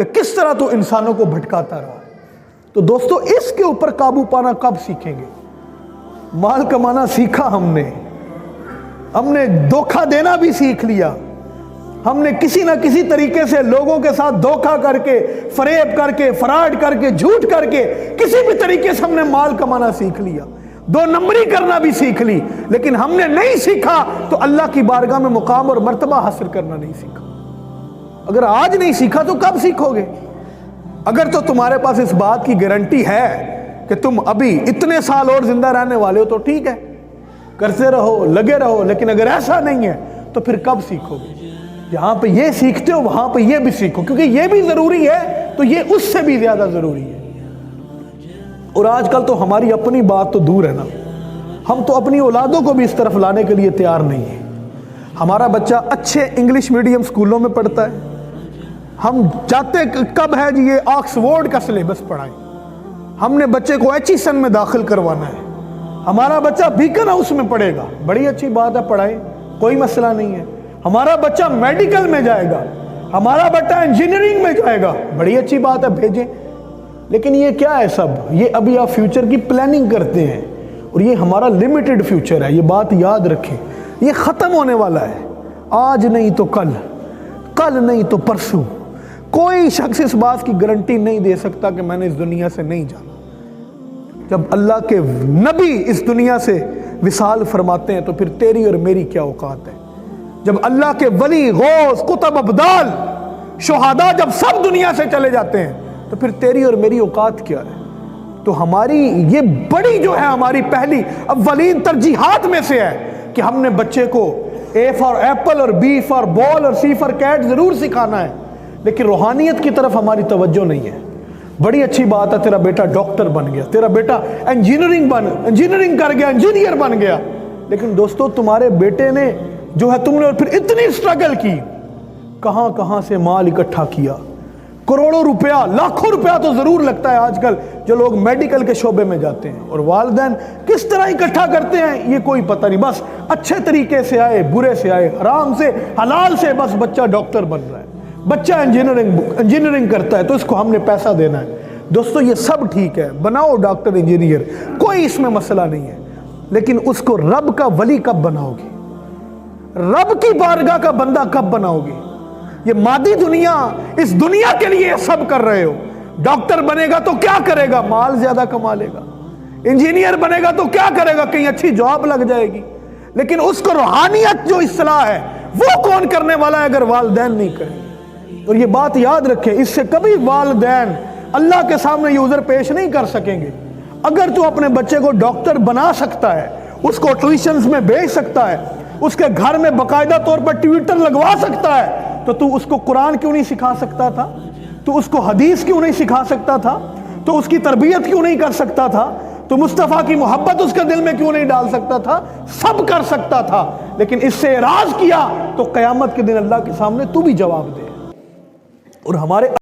کہ کس طرح تو انسانوں کو بھٹکاتا رہا ہے۔ تو دوستو اس کے اوپر قابو پانا کب سیکھیں گے؟ مال کمانا سیکھا ہم نے دھوکہ دینا بھی سیکھ لیا، ہم نے کسی نہ کسی طریقے سے لوگوں کے ساتھ دھوکہ کر کے، فریب کر کے، فراڈ کر کے، جھوٹ کر کے، کسی بھی طریقے سے ہم نے مال کمانا سیکھ لیا، دو نمبری کرنا بھی سیکھ لی، لیکن ہم نے نہیں سیکھا تو اللہ کی بارگاہ میں مقام اور مرتبہ حاصل کرنا نہیں سیکھا۔ اگر آج نہیں سیکھا تو کب سیکھو گے؟ اگر تو تمہارے پاس اس بات کی گارنٹی ہے کہ تم ابھی اتنے سال اور زندہ رہنے والے ہو تو ٹھیک ہے، کرتے رہو، لگے رہو، لیکن اگر ایسا نہیں ہے تو پھر کب سیکھو گے؟ جہاں پہ یہ سیکھتے ہو وہاں پہ یہ بھی سیکھو، کیونکہ یہ بھی ضروری ہے تو یہ اس سے بھی زیادہ ضروری ہے۔ اور آج کل تو ہماری اپنی بات تو دور ہے نا، ہم تو اپنی اولادوں کو بھی اس طرف لانے کے لیے تیار نہیں ہیں۔ ہمارا بچہ اچھے انگلش میڈیم سکولوں میں پڑھتا ہے، ہم چاہتے کب ہے جی یہ آکسفورڈ کا سلیبس پڑھائیں، ہم نے بچے کو ایچیسن میں داخل کروانا ہے، ہمارا بچہ بیکن ہاؤس میں پڑھے گا، بڑی اچھی بات ہے، پڑھائیں، کوئی مسئلہ نہیں ہے۔ ہمارا بچہ میڈیکل میں جائے گا، ہمارا بچہ انجینئرنگ میں جائے گا، بڑی اچھی بات ہے، بھیجیں۔ لیکن یہ کیا ہے سب؟ یہ ابھی آپ فیوچر کی پلاننگ کرتے ہیں، اور یہ ہمارا لمیٹڈ فیوچر ہے، یہ بات یاد رکھیں، یہ ختم ہونے والا ہے، آج نہیں تو کل، کل نہیں تو پرسوں۔ کوئی شخص اس بات کی گارنٹی نہیں دے سکتا کہ میں نے اس دنیا سے نہیں جانا۔ جب اللہ کے نبی اس دنیا سے وصال فرماتے ہیں تو پھر تیری اور میری کیا اوقات ہے؟ جب اللہ کے ولی، غوث، قطب، ابدال، شہداء جب سب دنیا سے چلے جاتے ہیں تو پھر تیری اور میری اوقات کیا ہے؟ تو ہماری یہ بڑی جو ہے ہماری پہلی اولین ترجیحات میں سے ہے کہ ہم نے بچے کو اے فار ایپل اور بی فار بال اور سی فار کیٹ ضرور سکھانا ہے، لیکن روحانیت کی طرف ہماری توجہ نہیں ہے۔ بڑی اچھی بات ہے تیرا بیٹا ڈاکٹر بن گیا، تیرا بیٹا انجینئرنگ کر گیا، انجینئر بن گیا، لیکن دوستو تمہارے بیٹے نے جو ہے، تم نے پھر اتنی سٹرگل کی، کہاں کہاں سے مال اکٹھا کیا، کروڑوں روپیہ، لاکھوں روپیہ تو ضرور لگتا ہے آج کل جو لوگ میڈیکل کے شعبے میں جاتے ہیں، اور والدین کس طرح اکٹھا کرتے ہیں یہ کوئی پتہ نہیں، بس اچھے طریقے سے آئے، برے سے آئے، حرام سے، حلال سے، بس بچہ ڈاکٹر بن رہا ہے، بچہ انجینئرنگ کرتا ہے تو اس کو ہم نے پیسہ دینا ہے۔ دوستو یہ سب ٹھیک ہے، بناؤ ڈاکٹر، انجینئر، کوئی اس میں مسئلہ نہیں ہے، لیکن اس کو رب کا ولی کب بناؤ گے؟ رب کی بارگاہ کا بندہ کب بناؤ گے؟ یہ مادی دنیا، اس دنیا کے لیے سب کر رہے ہو۔ ڈاکٹر بنے گا تو کیا کرے گا؟ مال زیادہ کما لے گا۔ انجینئر بنے گا تو کیا کرے گا؟ کہیں اچھی جاب لگ جائے گی، لیکن اس کو روحانیت جو اصلاح ہے وہ کون کرنے والا ہے اگر والدین نہیں کریں؟ اور یہ بات یاد رکھیں، اس سے کبھی والدین اللہ کے سامنے یہ عذر پیش نہیں کر سکیں گے۔ اگر تو اپنے بچے کو ڈاکٹر بنا سکتا ہے، اس کو ٹیوشنز میں بھیج سکتا ہے، اس کے گھر میں باقاعدہ طور پر ٹویٹر لگوا سکتا ہے، تو اس کو قرآن کیوں نہیں سکھا سکتا تھا؟ تو اس کو حدیث کیوں نہیں سکھا سکتا تھا؟ تو اس کی تربیت کیوں نہیں کر سکتا تھا؟ تو مصطفیٰ کی محبت اس کے دل میں کیوں نہیں ڈال سکتا تھا؟ سب کر سکتا تھا، لیکن اس سے اعراض کیا تو قیامت کے دن اللہ کے سامنے تو بھی جواب دے۔ اور ہمارے